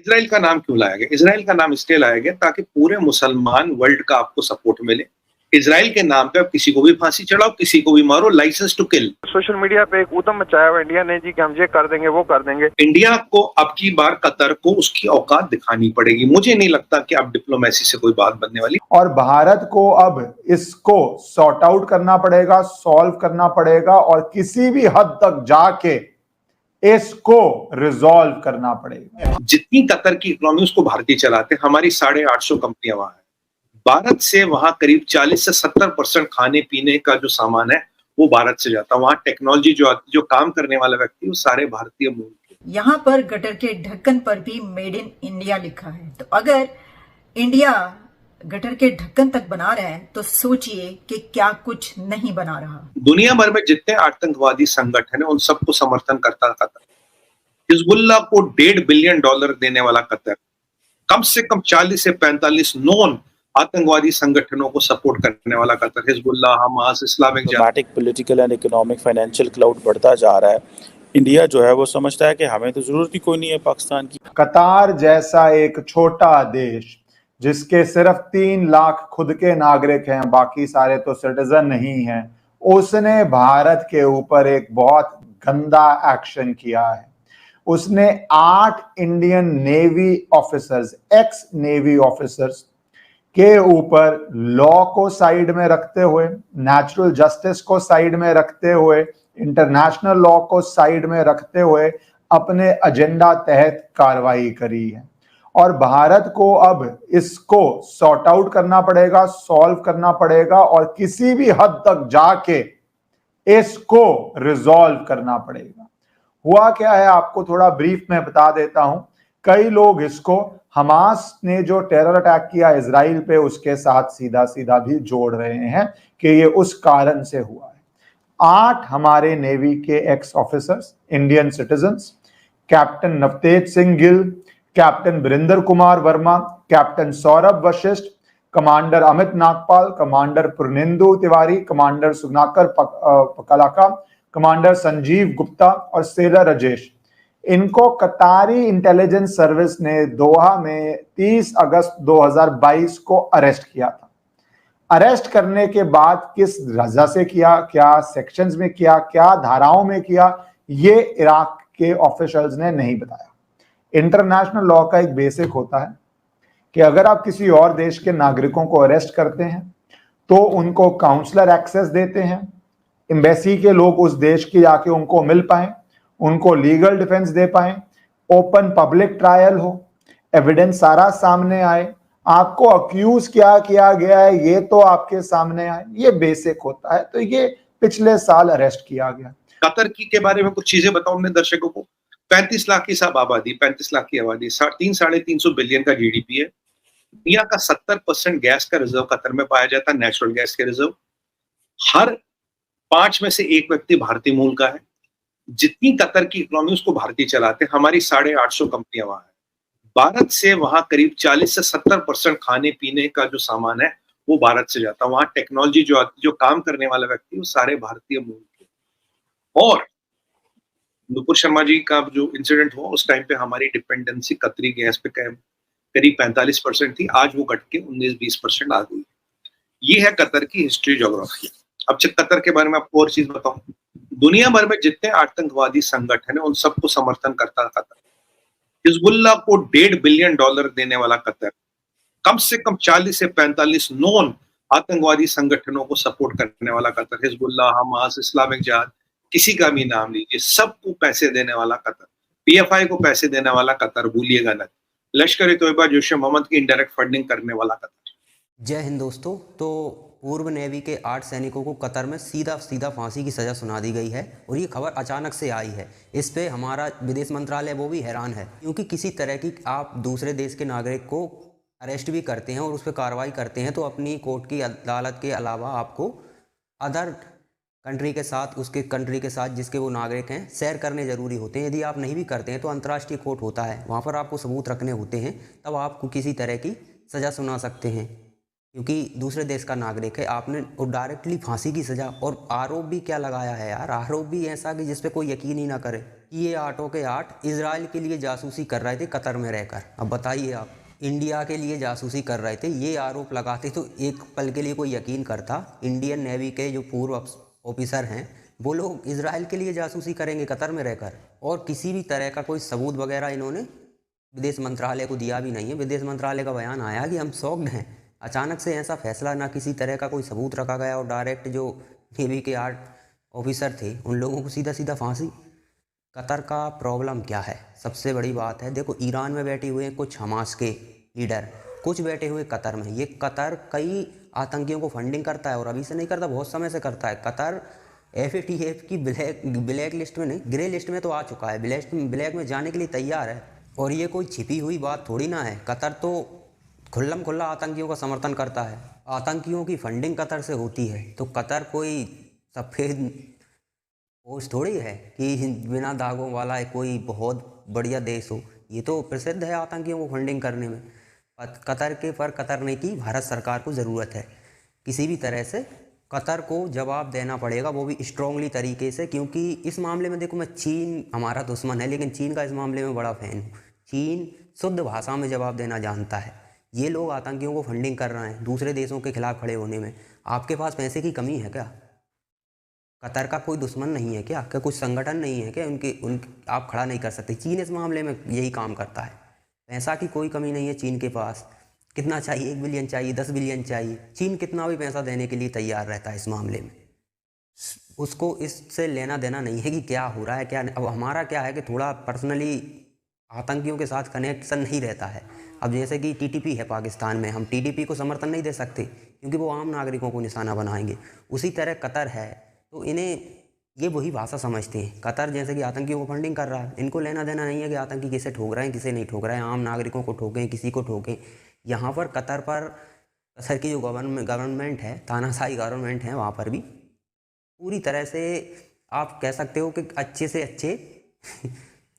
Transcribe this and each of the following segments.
Israel का नाम क्यों लाया गया? इज़राइल का नाम इसलिए लाया गया ताकि पूरे मुसलमान वर्ल्ड का आपको सपोर्ट मिले। इज़राइल के नाम पे आप किसी को भी फांसी चढ़ाओ, किसी को भी मारो, licence to kill. Social media पे एक ऊधम मचाया हुआ इंडिया ने जी कि हम ये कर देंगे, वो कर देंगे। इंडिया को अब की बार कतर को उसकी औकात दिखानी पड़ेगी। मुझे नहीं लगता कि अब डिप्लोमेसी से कोई बात बनने वाली। और भारत को अब इसको सॉर्ट आउट करना पड़ेगा, सॉल्व करना पड़ेगा और किसी भी हद तक जाके इसको रिजॉल्व करना पड़ेगा। जितनी कतर की इकोनॉमी उसको भारतीय चलाते हैं, हमारी 850 कंपनियां वहां है। भारत से वहां करीब 40 से 70% खाने पीने का जो सामान है वो भारत से जाता है। वहां टेक्नोलॉजी जो काम करने वाला व्यक्ति वो सारे भारतीय मूल के। यहाँ पर गटर के ढक्कन पर भी मेड इन इंडिया लिखा है। तो अगर इंडिया गटर के ढक्कन तक बना रहा है तो सोचिए कि क्या कुछ नहीं बना रहा। दुनिया भर में जितने आतंकवादी संगठन है उन सबको समर्थन करता कतर। हिजबुल्लाह को $1.5 बिलियन देने वाला कतर, कम से कम 40 से 45 नॉन आतंकवादी संगठनों को सपोर्ट करने वाला कतर, हिजबुल्लाह, हमास, इस्लामिक जिहाद, political and economic financial cloud बढ़ता जा रहा है। इंडिया जो है वो समझता है कि हमें तो जरूरत ही कोई नहीं है पाकिस्तान की। कतार जैसा एक छोटा देश जिसके सिर्फ 3 लाख खुद के नागरिक हैं, बाकी सारे तो सिटीजन नहीं हैं, उसने भारत के ऊपर एक बहुत गंदा एक्शन किया है। उसने 8 Indian navy officers, x navy officers के ऊपर लॉ को साइड में रखते हुए, नेचुरल जस्टिस को साइड में रखते हुए, इंटरनेशनल लॉ को साइड में रखते हुए अपने एजेंडा तहत कार्रवाई करी है। और भारत को अब इसको सॉर्ट आउट करना पड़ेगा, सॉल्व करना पड़ेगा और किसी भी हद तक जाके इसको रिजॉल्व करना पड़ेगा। हुआ क्या है आपको थोड़ा ब्रीफ में बता देता हूं। कई लोग इसको हमास ने जो टेरर अटैक किया इजराइल पे उसके साथ सीधा सीधा भी जोड़ रहे हैं कि ये उस कारण से हुआ है। 8 हमारे नेवी के ex officers, Indian citizens, captain Navtej Singh Gill, captain Virendra Kumar Verma, captain Saurabh Vashisht, commander Amit Nagpal, commander Purnendu Tiwari, commander Sugunakar Pakala, commander Sanjeev Gupta और सेलर राजेश, इनको कतारी इंटेलिजेंस सर्विस ने दोहा में 30 अगस्त 2022 को अरेस्ट किया था। अरेस्ट करने के बाद किस वजह से किया, क्या सेक्शंस में किया, क्या धाराओं में किया, ये इराक के ऑफिशियल्स ने नहीं बताया। इंटरनेशनल लॉ का एक बेसिक होता है कि अगर आप किसी और देश के नागरिकों को अरेस्ट करते हैं तो उनको काउंसलर एक्सेस देते हैं, एम्बेसी के लोग उस देश के जाके उनको मिल पाए, उनको लीगल डिफेंस दे पाए, ओपन पब्लिक ट्रायल हो, एविडेंस सारा सामने आए, आपको अक्यूज क्या किया गया है ये तो आपके सामने आए, ये बेसिक होता है। तो ये पिछले साल अरेस्ट किया गया। कतर की के बारे में कुछ चीजें बताऊं मैं दर्शकों को। 35 लाख की सब आबादी, 35 लाख की आबादी, 300-350 बिलियन का जीडीपी है। दुनिया का 70% गैस का रिजर्व कतर में पाया जाता है, नेचुरल गैस के रिजर्व। हर 5 में से 1 व्यक्ति भारतीय मूल का है। जितनी कतर की इकोनॉमी उसको भारतीय चलाते हैं, हमारी 850 कंपनियां वहां है। भारत से वहां करीब 40 से 70% खाने पीने का जो सामान है वो भारत से जाता है। वहां टेक्नोलॉजी जो काम करने वाला व्यक्ति वो सारे भारतीय मूल के। और नुपुर शर्मा जी का जो इंसिडेंट हुआ उस टाइम पे हमारी डिपेंडेंसी कतरी गैस पे करीब 45% थी, आज वो घट के 19-20% आ गई। ये है कतर की हिस्ट्री, ज्योग्राफी। अब कतर के बारे में आपको और चीज बताऊं। दुनिया भर में जितने आतंकवादी संगठन है उन सबको समर्थन करता कतर। हिजबुल्लाह को $1.5 बिलियन देने वाला कतर, कम से कम 40 से 45 नॉन आतंकवादी संगठनों को सपोर्ट करने वाला कतर, हिजबुल्लाह, हमास, इस्लामिक जिहाद, किसी का भी नाम लीजिए, सबको पैसे देने वाला कतर। पीएफआई को पैसे देने वाला कतर, भूलिएगा न। लश्कर ए तोयबा, जैश ए मोहम्मद की इनडायरेक्ट फंडिंग करने वाला कतर। जय हिंद दोस्तों। तो पूर्व नेवी के 8 सैनिकों को कतर में सीधा फांसी की सज़ा सुना दी गई है और ये खबर अचानक से आई है। इस पे हमारा विदेश मंत्रालय वो भी हैरान है, क्योंकि किसी तरह की आप दूसरे देश के नागरिक को अरेस्ट भी करते हैं और उस पर कार्रवाई करते हैं तो अपनी कोर्ट की अदालत के अलावा आपको अदर कंट्री के साथ, उसके कंट्री के साथ जिसके वो नागरिक हैं, शेयर करने ज़रूरी होते हैं। यदि आप नहीं भी करते हैं तो अंतर्राष्ट्रीय कोर्ट होता है, वहाँ पर आपको सबूत रखने होते हैं, तब आपको किसी तरह की सज़ा सुना सकते हैं। क्योंकि दूसरे देश का नागरिक है, आपने डायरेक्टली फांसी की सज़ा। और आरोप भी क्या लगाया है यार, आरोप भी ऐसा कि जिस पे कोई यकीन ही ना करे कि ये 8 के 8 इजराइल के लिए जासूसी कर रहे थे कतर में रहकर। अब बताइए आप, इंडिया के लिए जासूसी कर रहे थे, ये आरोप लगाते तो एक पल के लिए कोई यकीन करता। इंडियन नेवी के जो पूर्व ऑफिसर हैं वो लोग इजराइल के लिए जासूसी करेंगे कतर में रहकर, और किसी भी तरह का कोई सबूत वगैरह इन्होंने विदेश मंत्रालय को दिया भी नहीं है। विदेश मंत्रालय का बयान आया कि हम शॉक्ड हैं, अचानक से ऐसा फैसला, ना किसी तरह का कोई सबूत रखा गया, और डायरेक्ट जो नेवी के 8 ऑफिसर थे उन लोगों को सीधा सीधा फांसी। कतर का प्रॉब्लम क्या है, सबसे बड़ी बात है, देखो ईरान में बैठे हुए हैं कुछ हमास के लीडर, कुछ बैठे हुए कतर में। ये कतर कई आतंकियों को फंडिंग करता है, और अभी से नहीं करता, बहुत समय से करता है। कतर FATF की ब्लैक लिस्ट में नहीं, ग्रे लिस्ट में तो आ चुका है, ब्लैक में जाने के लिए तैयार है। और ये कोई छिपी हुई बात थोड़ी ना है, कतर तो खुल्लम खुल्ला आतंकियों का समर्थन करता है, आतंकियों की फंडिंग कतर से होती है। तो कतर कोई सफ़ेद पोस्ट थोड़ी है कि बिना दागों वाला है, कोई बहुत बढ़िया देश हो। ये तो प्रसिद्ध है आतंकियों को फंडिंग करने में। कतर के पर कतरने की भारत सरकार को ज़रूरत है। किसी भी तरह से कतर को जवाब देना पड़ेगा, वो भी स्ट्रांगली तरीके से, क्योंकि इस मामले में देखो, मैं चीन हमारा दुश्मन है, लेकिन चीन का इस मामले में बड़ा फैन हूँ। चीन शुद्ध भाषा में जवाब देना जानता है। ये लोग आतंकियों को फंडिंग कर रहे हैं दूसरे देशों के खिलाफ खड़े होने में। आपके पास पैसे की कमी है क्या? कतर का कोई दुश्मन नहीं है क्या? कुछ संगठन नहीं है क्या उनके आप खड़ा नहीं कर सकते? चीन इस मामले में यही काम करता है। पैसा की कोई कमी नहीं है चीन के पास। कितना चाहिए? 1 बिलियन चाहिए, 10 बिलियन चाहिए, चीन कितना भी पैसा देने के लिए तैयार रहता है इस मामले में। उसको इससे लेना देना नहीं है कि क्या हो रहा है क्या नहीं। अब हमारा क्या है कि थोड़ा पर्सनली आतंकियों के साथ कनेक्शन नहीं रहता है। अब जैसे कि TTP है पाकिस्तान में, हम TTP को समर्थन नहीं दे सकते क्योंकि वो आम नागरिकों को निशाना बनाएंगे। उसी तरह कतर है, तो इन्हें ये वही भाषा समझते हैं। कतर जैसे कि आतंकियों को फंडिंग कर रहा है, इनको लेना देना नहीं है कि आतंकी किसे ठोक रहे हैं किसे नहीं ठोक रहे हैं, आम नागरिकों को ठोकें किसी को ठोकें। यहाँ पर कतर की जो गवर्नमेंट है, तानाशाही गवर्नमेंट है, वहाँ पर भी पूरी तरह से आप कह सकते हो कि अच्छे से अच्छे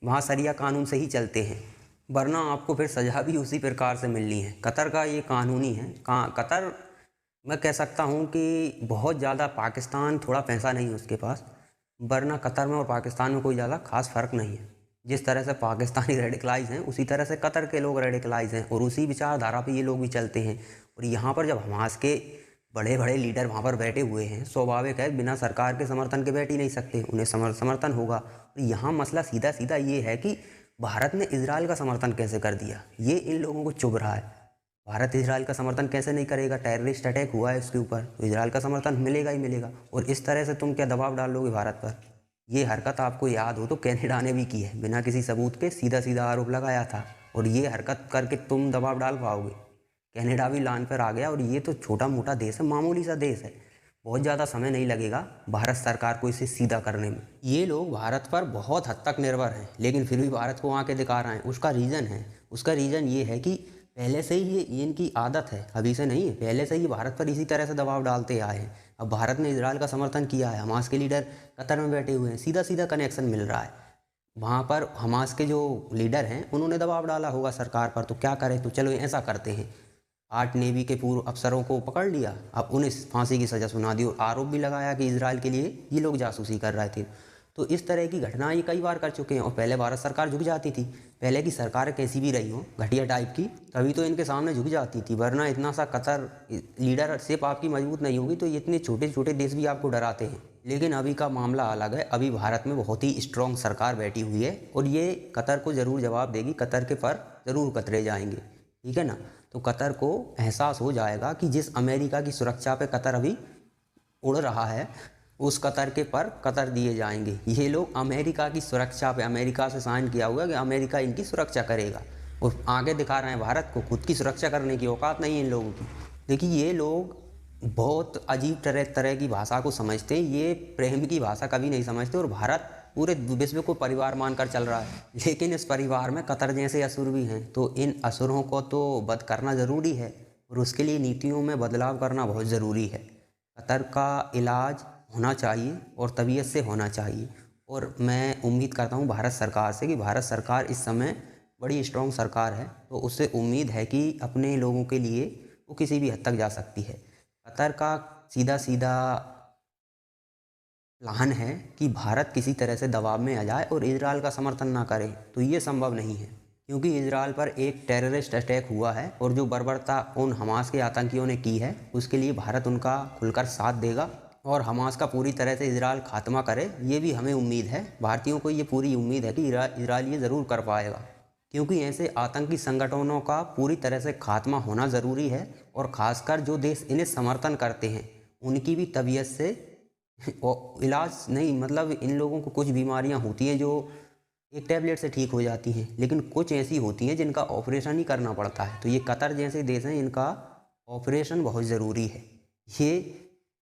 वहाँ शरिया कानून से ही चलते हैं, वरना आपको फिर सज़ा भी उसी प्रकार से मिलनी है। कतर का ये कानूनी है। कतर मैं कह सकता हूँ कि बहुत ज़्यादा, पाकिस्तान थोड़ा पैसा नहीं है उसके पास, वरना कतर में और पाकिस्तान में कोई ज़्यादा खास फ़र्क नहीं है। जिस तरह से पाकिस्तानी रेडिकलाइज हैं उसी तरह से कतर के लोग रेडिकलाइज हैं, और उसी विचारधारा पे ये लोग भी चलते हैं। और यहाँ पर जब हमास के बड़े बड़े लीडर वहाँ पर बैठे हुए हैं, स्वाभाविक है बिना सरकार के समर्थन के बैठ ही नहीं सकते, उन्हें समर्थन होगा। और यहाँ मसला सीधा सीधा ये है कि भारत ने इजराइल का समर्थन कैसे कर दिया, ये इन लोगों को चुभ रहा है। भारत इजराइल का समर्थन कैसे नहीं करेगा? टेररिस्ट अटैक हुआ है उसके ऊपर, तो इजराइल का समर्थन मिलेगा ही मिलेगा। और इस तरह से तुम क्या दबाव डाल लोगे भारत पर? ये हरकत आपको याद हो तो कनाडा ने भी की है, बिना किसी सबूत के सीधा सीधा आरोप लगाया था, और ये हरकत करके तुम दबाव डाल पाओगे? कनाडा भी लान पर आ गया, और ये तो छोटा मोटा देश है, मामूली सा देश है, बहुत ज़्यादा समय नहीं लगेगा भारत सरकार को इसे सीधा करने में। ये लोग भारत पर बहुत हद तक निर्भर हैं, लेकिन फिर भी भारत को आके दिखा रहे हैं। उसका रीज़न ये है कि पहले से ही ये इनकी आदत है, अभी से नहीं है, पहले से ही भारत पर इसी तरह से दबाव डालते आए हैं। अब भारत ने इजराइल का समर्थन किया है, हमास के लीडर कतर में बैठे हुए हैं, सीधा सीधा कनेक्शन मिल रहा है। वहाँ पर हमास के जो लीडर हैं उन्होंने दबाव डाला होगा सरकार पर, तो क्या करें, तो चलो ऐसा करते हैं, 8 नेवी के पूर्व अफसरों को पकड़ लिया, अब उन्हें फांसी की सज़ा सुना दी, और आरोप भी लगाया कि इजराइल के लिए ये लोग जासूसी कर रहे थे। तो इस तरह की घटना ये कई बार कर चुके हैं, और पहले भारत सरकार झुक जाती थी। पहले की सरकार कैसी भी रही हो, घटिया टाइप की, तभी तो इनके सामने झुक जाती थी, वरना इतना सा कतर लीडरशिप आपकी मजबूत नहीं होगी तो ये इतने छोटे छोटे देश भी आपको डराते हैं। लेकिन अभी का मामला अलग है, अभी भारत में बहुत ही स्ट्रॉन्ग सरकार बैठी हुई है, और ये कतर को ज़रूर जवाब देगी, कतर के पर ज़रूर कतरे जाएंगे, ठीक है ना। तो कतर को एहसास हो जाएगा कि जिस अमेरिका की सुरक्षा पे कतर अभी उड़ रहा है, उस कतर के पर कतर दिए जाएंगे। ये लोग अमेरिका की सुरक्षा पे, अमेरिका से साइन किया हुआ है कि अमेरिका इनकी सुरक्षा करेगा, और आगे दिखा रहे हैं भारत को खुद की सुरक्षा करने की औकात नहीं है इन लोगों की। देखिए ये लोग बहुत अजीब तरह की भाषा को समझते हैं, ये प्रेम की भाषा कभी नहीं समझते, और भारत पूरे विश्व को परिवार मानकर चल रहा है। लेकिन इस परिवार में कतर जैसे असुर भी हैं, तो इन असुरों को तो वध करना ज़रूरी है, और उसके लिए नीतियों में बदलाव करना बहुत ज़रूरी है। कतर का इलाज होना चाहिए और तबीयत से होना चाहिए, और मैं उम्मीद करता हूँ भारत सरकार से कि भारत सरकार इस समय बड़ी स्ट्रॉन्ग सरकार है, तो उससे उम्मीद है कि अपने लोगों के लिए वो किसी भी हद तक जा सकती है। कतर का सीधा सीधा प्लान है कि भारत किसी तरह से दबाव में आ जाए और इजराइल का समर्थन ना करे, तो ये संभव नहीं है, क्योंकि इजराइल पर एक टेररिस्ट अटैक हुआ है और जो बर्बरता उन हमास के आतंकियों ने की है उसके लिए भारत उनका खुलकर साथ देगा और हमास का पूरी तरह से इजराइल खात्मा करे, ये भी हमें उम्मीद है। भारतीयों को ये पूरी उम्मीद है कि इजराइल ये ज़रूर कर पाएगा, क्योंकि ऐसे आतंकी संगठनों का पूरी तरह से खात्मा होना ज़रूरी है और ख़ासकर जो देश इन्हें समर्थन करते हैं उनकी भी तबीयत से इलाज नहीं, मतलब इन लोगों को कुछ बीमारियां होती हैं जो एक टैबलेट से ठीक हो जाती हैं, लेकिन कुछ ऐसी होती हैं जिनका ऑपरेशन ही करना पड़ता है। तो ये कतर जैसे देश हैं, इनका ऑपरेशन बहुत ज़रूरी है। ये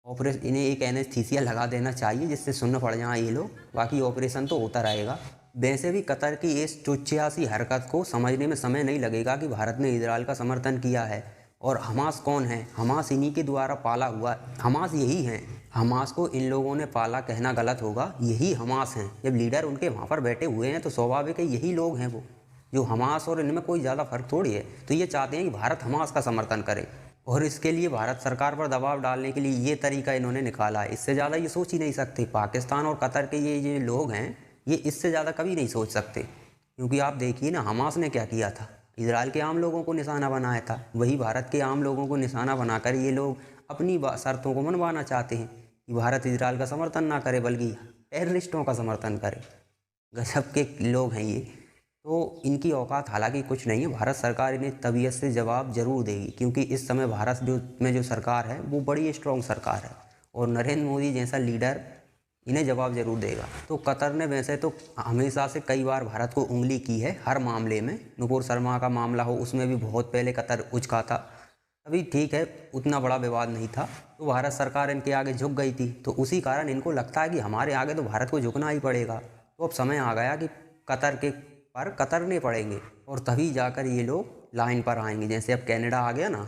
ऑपरेशन, इन्हें एक एनेस्थीसिया लगा देना चाहिए जिससे सुन्न पड़ जाए ये लोग, बाकी ऑपरेशन तो होता रहेगा। वैसे भी कतर की इस चुचियासी हरकत को समझने में समय नहीं लगेगा कि भारत ने इजराइल का समर्थन किया है। और हमास कौन है? हमास इन्हीं के द्वारा पाला हुआ, हमास यही है। हमास को इन लोगों ने पाला कहना गलत होगा, यही हमास हैं। जब लीडर उनके वहाँ पर बैठे हुए हैं तो स्वाभाविक है यही लोग हैं वो, जो हमास और इनमें कोई ज़्यादा फर्क थोड़ी है। तो ये चाहते हैं कि भारत हमास का समर्थन करे और इसके लिए भारत सरकार पर दबाव डालने के लिए ये तरीका इन्होंने निकाला है। इससे ज़्यादा ये सोच ही नहीं सकते। पाकिस्तान और कतर के ये लोग हैं, ये इससे ज़्यादा कभी नहीं सोच सकते, क्योंकि आप देखिए ना हमास ने क्या किया था, इजराइल के आम लोगों को निशाना बनाया था। वही भारत के आम लोगों को निशाना बनाकर ये लोग अपनी शर्तों को मनवाना चाहते हैं कि भारत इजराइल का समर्थन ना करे बल्कि टेररिस्टों का समर्थन करे। गजब के लोग हैं ये। तो इनकी औकात हालांकि कुछ नहीं है। भारत सरकार इन्हें तबीयत से जवाब जरूर देगी, क्योंकि इस समय भारत जो सरकार है वो बड़ी स्ट्रॉन्ग सरकार है और नरेंद्र मोदी जैसा लीडर इन्हें जवाब जरूर देगा। तो कतर ने वैसे तो हमेशा से कई बार भारत को उंगली की है, हर मामले में। नुपुर शर्मा का मामला हो उसमें भी बहुत पहले कतर उचका था, अभी ठीक है उतना बड़ा विवाद नहीं था, तो भारत सरकार इनके आगे झुक गई थी। तो उसी कारण इनको लगता है कि हमारे आगे तो भारत को झुकना ही पड़ेगा। तो अब समय आ गया कि कतर के पर कतरने पड़ेंगे और तभी जाकर ये लोग लाइन पर आएंगे। जैसे अब कनाडा आ गया ना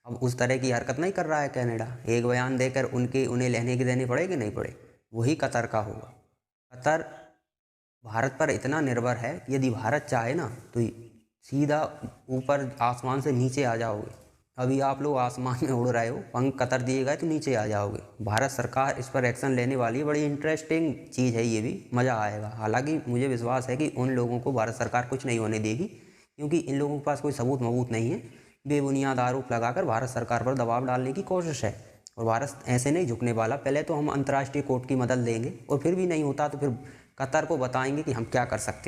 अब उस तरह की हरकत नहीं कर रहा है कनाडा, एक बयान देकर उन्हें लेने की देनी पड़ेगी, नहीं पड़े, वही कतर का होगा। कतर भारत पर इतना निर्भर है, यदि भारत चाहे ना तो सीधा ऊपर आसमान से नीचे आ जाओगे। अभी आप लोग आसमान में उड़ रहे हो, पंख कतर दिए गए तो नीचे आ जाओगे। भारत सरकार इस पर एक्शन लेने वाली है, बड़ी इंटरेस्टिंग चीज़ है, ये भी मज़ा आएगा। हालांकि मुझे विश्वास है कि उन लोगों को भारत सरकार कुछ नहीं होने देगी, क्योंकि इन लोगों के पास कोई सबूत नहीं है। बेबुनियाद आरोप लगाकर भारत सरकार पर दबाव डालने की कोशिश है और भारत ऐसे नहीं झुकने वाला। पहले तो हम अंतर्राष्ट्रीय कोर्ट की मदद लेंगे और फिर भी नहीं होता तो फिर कतर को बताएंगे कि हम क्या कर सकते हैं।